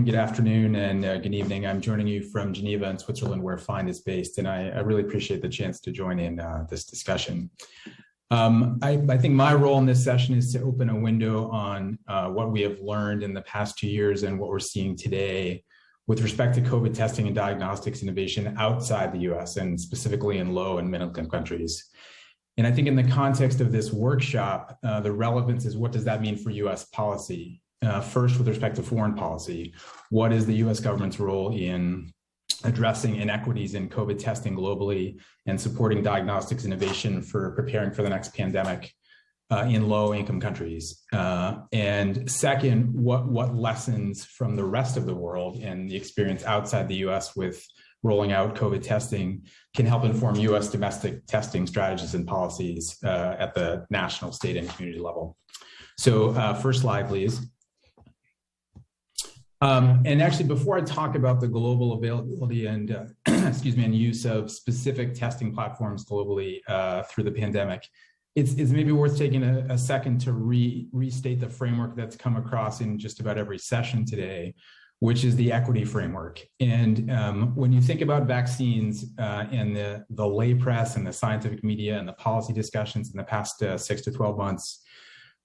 good afternoon, and good evening. I'm joining you from Geneva in Switzerland, where FIND is based, and I really appreciate the chance to join in this discussion. I think my role in this session is to open a window on what we have learned in the past 2 years and what we're seeing today with respect to COVID testing and diagnostics innovation outside the US, and specifically in low and middle-income countries. And I think in the context of this workshop, the relevance is, what does that mean for US policy? First, with respect to foreign policy, what is the US government's role in addressing inequities in COVID testing globally and supporting diagnostics innovation for preparing for the next pandemic in low-income countries? And second, what lessons from the rest of the world and the experience outside the US with rolling out COVID testing can help inform US domestic testing strategies and policies at the national, state, and community level? So first slide, please. And actually, before I talk about the global availability and and use of specific testing platforms globally through the pandemic, it's maybe worth taking a second to restate the framework that's come across in just about every session today, which is the equity framework. And when you think about vaccines and the lay press and the scientific media and the policy discussions in the past 6 to 12 months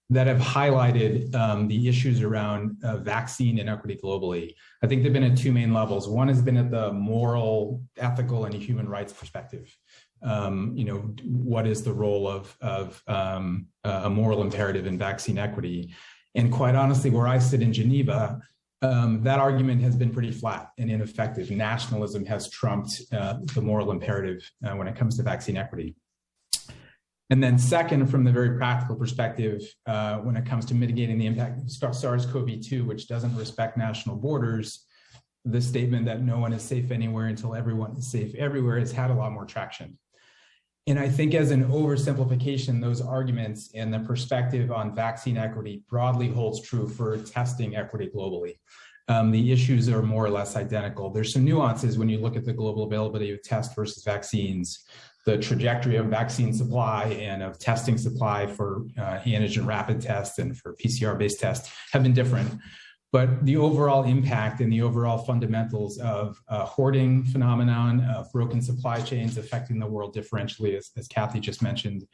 that have highlighted the issues around vaccine inequity globally, I think they've been at two main levels. One has been at the moral, ethical, and human rights perspective. What is the role of a moral imperative in vaccine equity? And quite honestly, where I sit in Geneva, that argument has been pretty flat and ineffective. Nationalism has trumped the moral imperative when it comes to vaccine equity. And then second, from the very practical perspective, when it comes to mitigating the impact of SARS-CoV-2, which doesn't respect national borders, the statement that no one is safe anywhere until everyone is safe everywhere has had a lot more traction. And I think as an oversimplification, those arguments and the perspective on vaccine equity broadly holds true for testing equity globally. The issues are more or less identical. There's some nuances when you look at the global availability of tests versus vaccines. The trajectory of vaccine supply and of testing supply for antigen rapid tests and for PCR-based tests have been different. But the overall impact and the overall fundamentals of hoarding phenomenon, of broken supply chains affecting the world differentially, as Kathy just mentioned,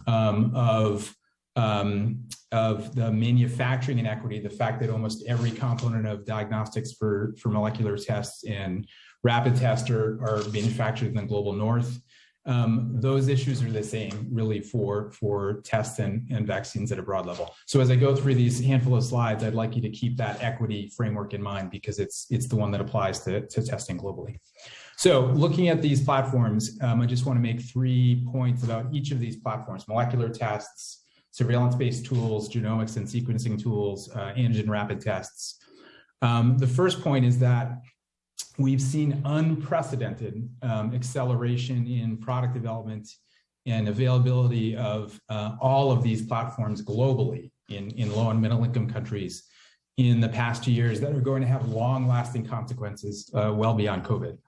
of the manufacturing inequity, the fact that almost every component of diagnostics for molecular tests and rapid tests are manufactured in the global north. Those issues are the same, really, for tests and vaccines at a broad level. So as I go through these handful of slides, I'd like you to keep that equity framework in mind, because it's the one that applies to testing globally. So looking at these platforms, I just want to make 3 points about each of these platforms: molecular tests, surveillance-based tools, genomics and sequencing tools, antigen rapid tests. The first point is that we've seen unprecedented acceleration in product development and availability of all of these platforms globally in low and middle income countries in the past 2 years that are going to have long-lasting consequences well beyond COVID.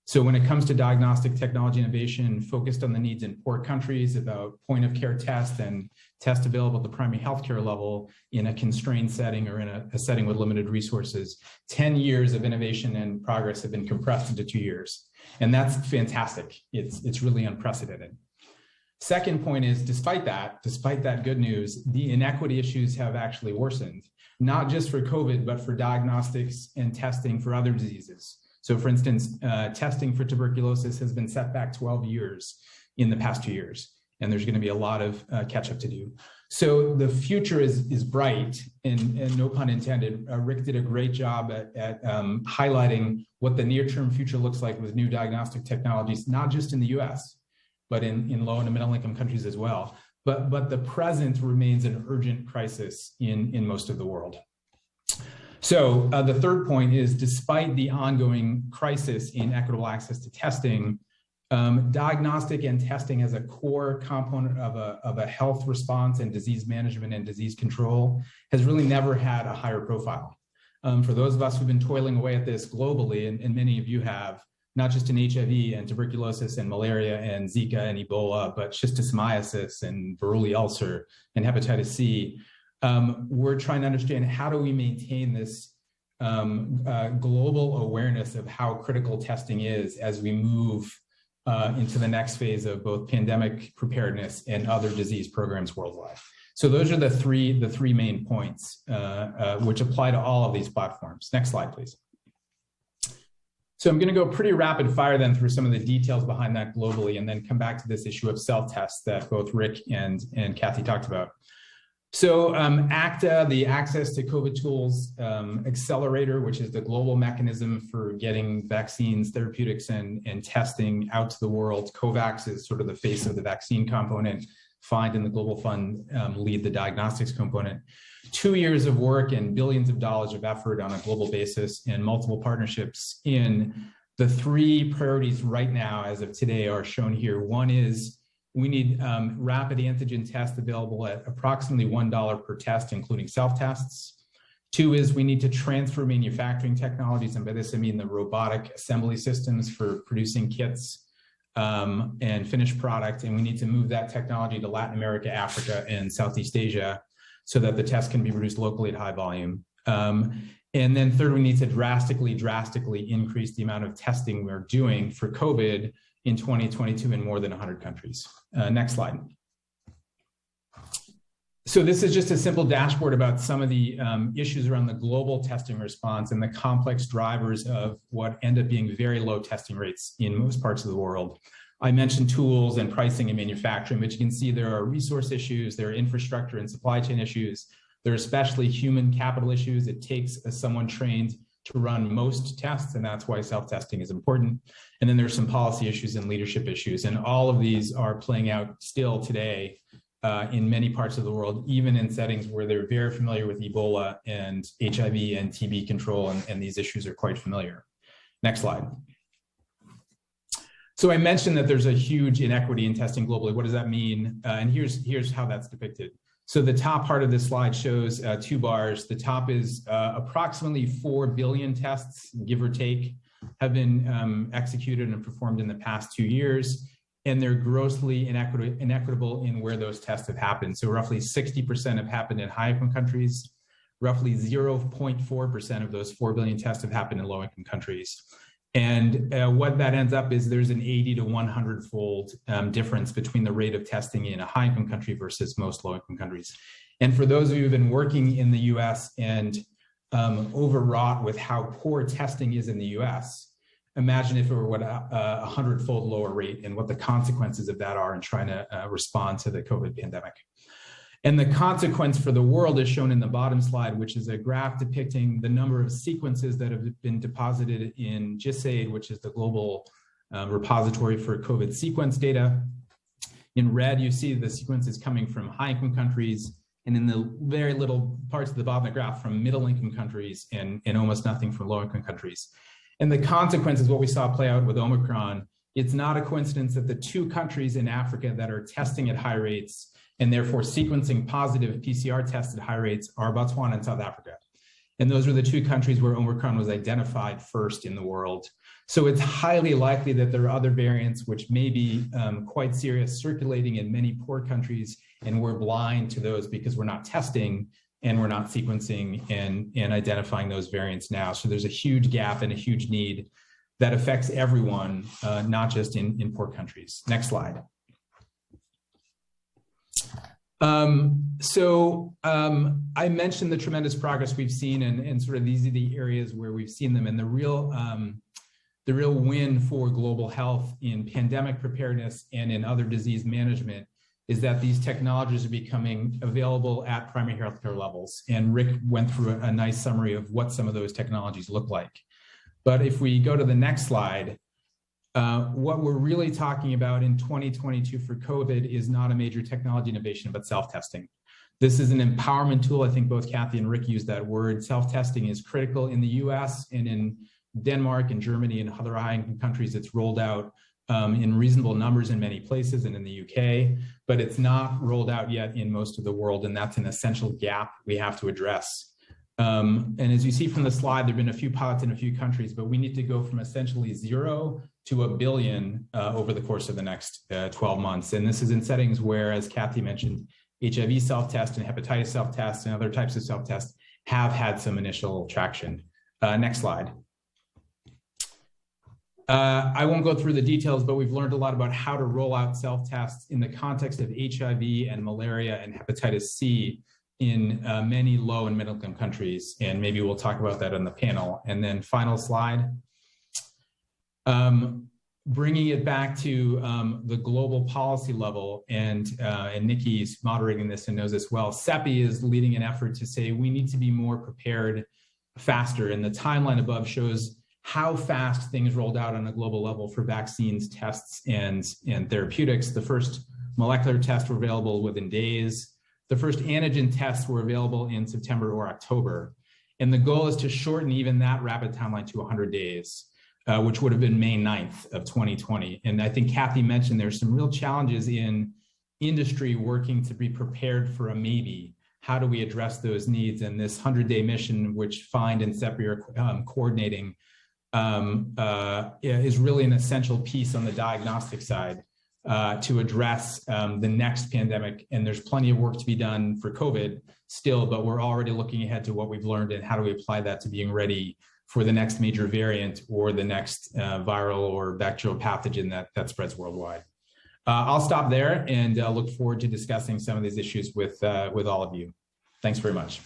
So when it comes to diagnostic technology innovation focused on the needs in poor countries about point-of-care tests and tests available at the primary healthcare level in a constrained setting or in a setting with limited resources, 10 years of innovation and progress have been compressed into 2 years. And that's fantastic. It's really unprecedented. Second point is, despite that good news, the inequity issues have actually worsened, not just for COVID, but for diagnostics and testing for other diseases. So for instance, testing for tuberculosis has been set back 12 years in the past 2 years, and there's going to be a lot of catch up to do. So the future is bright, and no pun intended. Rick did a great job at highlighting what the near-term future looks like with new diagnostic technologies, not just in the US, but in low and middle income countries as well. But the present remains an urgent crisis in most of the world. So the third point is, despite the ongoing crisis in equitable access to testing, diagnostic and testing as a core component of a health response and disease management and disease control has really never had a higher profile. For those of us who've been toiling away at this globally, and many of you have, not just in HIV and tuberculosis and malaria and Zika and Ebola, but schistosomiasis and Buruli ulcer and hepatitis C, we're trying to understand, how do we maintain this global awareness of how critical testing is as we move into the next phase of both pandemic preparedness and other disease programs worldwide. So those are the three main points which apply to all of these platforms. Next slide, please. So I'm going to go pretty rapid fire then through some of the details behind that globally, and then come back to this issue of self-tests that both Rick and Kathy talked about. So ACTA, the Access to COVID Tools Accelerator, which is the global mechanism for getting vaccines, therapeutics, and testing out to the world. COVAX is sort of the face of the vaccine component. FIND and the Global Fund lead the diagnostics component. 2 years of work and billions of dollars of effort on a global basis and multiple partnerships in the three priorities right now as of today are shown here. One is we need rapid antigen tests available at approximately $1 per test, including self-tests. 2 is we need to transfer manufacturing technologies, and by this I mean the robotic assembly systems for producing kits and finished product, and we need to move that technology to Latin America, Africa, and Southeast Asia so that the test can be produced locally at high volume. And then 3rd, we need to drastically increase the amount of testing we're doing for COVID in 2022 in more than 100 countries. Next slide. So this is just a simple dashboard about some of the issues around the global testing response and the complex drivers of what end up being very low testing rates in most parts of the world. I mentioned tools and pricing and manufacturing, but you can see there are resource issues, there are infrastructure and supply chain issues, there are especially human capital issues. It takes someone trained to run most tests, and that's why self-testing is important. And then there's some policy issues and leadership issues, and all of these are playing out still today in many parts of the world, even in settings where they're very familiar with Ebola and HIV and TB control, and these issues are quite familiar. Next slide. So I mentioned that there's a huge inequity in testing globally. What does that mean? And here's how that's depicted. So the top part of this slide shows 2 bars. The top is approximately 4 billion tests, give or take, have been executed and performed in the past 2 years. And they're grossly inequitable in where those tests have happened. So roughly 60% have happened in high-income countries. Roughly 0.4% of those 4 billion tests have happened in low-income countries. And what that ends up is there's an 80 to 100-fold difference between the rate of testing in a high-income country versus most low-income countries. And for those of you who've been working in the US and overwrought with how poor testing is in the US, imagine if it were a 100-fold lower rate and what the consequences of that are in trying to respond to the COVID pandemic. And the consequence for the world is shown in the bottom slide, which is a graph depicting the number of sequences that have been deposited in GISAID, which is the global repository for COVID sequence data. In red, you see the sequences coming from high-income countries, and in the very little parts of the bottom of the graph from middle-income countries and almost nothing from low-income countries. And the consequence is what we saw play out with Omicron. It's not a coincidence that the 2 countries in Africa that are testing at high rates and therefore sequencing positive PCR tests at high rates are Botswana and South Africa. And those were the 2 countries where Omicron was identified first in the world. So it's highly likely that there are other variants which may be quite serious circulating in many poor countries, and we're blind to those because we're not testing and we're not sequencing and identifying those variants now. So there's a huge gap and a huge need that affects everyone, not just in poor countries. Next slide. I mentioned the tremendous progress we've seen, and sort of these are the areas where we've seen them. And the real win for global health in pandemic preparedness and in other disease management is that these technologies are becoming available at primary healthcare levels. And Rick went through a nice summary of what some of those technologies look like. But if we go to the next slide, what we're really talking about in 2022 for COVID is not a major technology innovation, but self-testing. This is an empowerment tool. I think both Kathy and Rick used that word. Self-testing is critical in the US and in Denmark and Germany and other high-income countries. It's rolled out in reasonable numbers in many places and in the UK, but it's not rolled out yet in most of the world, and that's an essential gap we have to address. And as you see from the slide, there have been a few pilots in a few countries, but we need to go from essentially 0 to 1 billion over the course of the next 12 months. And this is in settings where, as Kathy mentioned, HIV self-test and hepatitis self-test and other types of self-test have had some initial traction. Next slide. I won't go through the details, but we've learned a lot about how to roll out self-tests in the context of HIV and malaria and hepatitis C in many low and middle income countries. And maybe we'll talk about that on the panel. And then final slide. Bringing it back to the global policy level, and Nikki's moderating this and knows this well, CEPI is leading an effort to say we need to be more prepared faster. And the timeline above shows how fast things rolled out on a global level for vaccines, tests, and therapeutics. The first molecular tests were available within days. The first antigen tests were available in September or October. And the goal is to shorten even that rapid timeline to 100 days, which would have been May 9th of 2020. And I think Kathy mentioned there's some real challenges in industry working to be prepared for a maybe. How do we address those needs? And this 100-day mission, which FIND and CEPI are coordinating, is really an essential piece on the diagnostic side to address the next pandemic. And there's plenty of work to be done for COVID still, but we're already looking ahead to what we've learned and how do we apply that to being ready for the next major variant or the next viral or bacterial pathogen that spreads worldwide. I'll stop there and look forward to discussing some of these issues with all of you. Thanks very much.